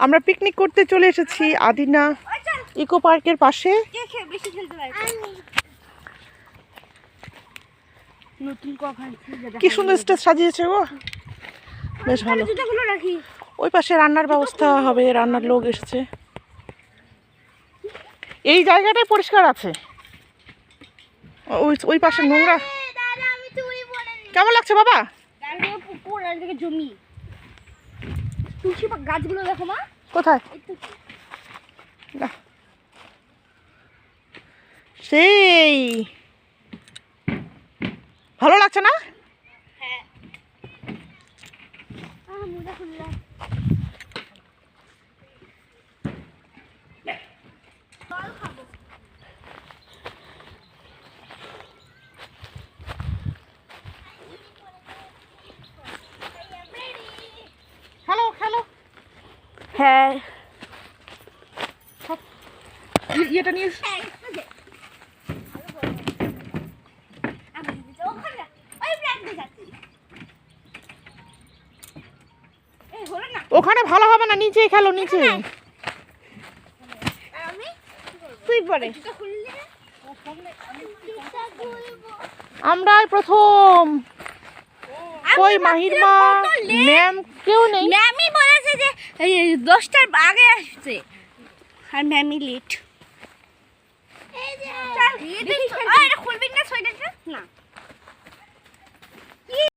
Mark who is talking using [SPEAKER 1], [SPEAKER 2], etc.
[SPEAKER 1] আমরা পিকনিক করতে চলে এসেছি আদিনা ইকো পার্কের পাশে। কি সুন্দর স্টেজ সাজিয়েছে গো, বেশ ভালো। ওই পাশে রান্নার ব্যবস্থা হবে, রান্নার লোক এসেছে। এই জায়গাটাই পরিষ্কার আছে, ওই পাশে নোংরা। কেমন লাগছে বাবা?
[SPEAKER 2] জমি তুলসী গাছগুলো দেখো মা।
[SPEAKER 1] কোথায়? সেই ভালো লাগছে না? Hello hello.
[SPEAKER 2] হ্যাঁ
[SPEAKER 1] এটা নিয়ে ওখানে ভালো হবে না, নিচে খেলো, নিচে।
[SPEAKER 2] তুই পরে
[SPEAKER 1] আমরাই প্রথম। কই মাহির মা ম্যাম কেউ নেই।
[SPEAKER 2] ম্যামই বলেছে যে 10টার আগে আসছে আর ম্যামই লেট। খুলবি না সোয়েটারটা? না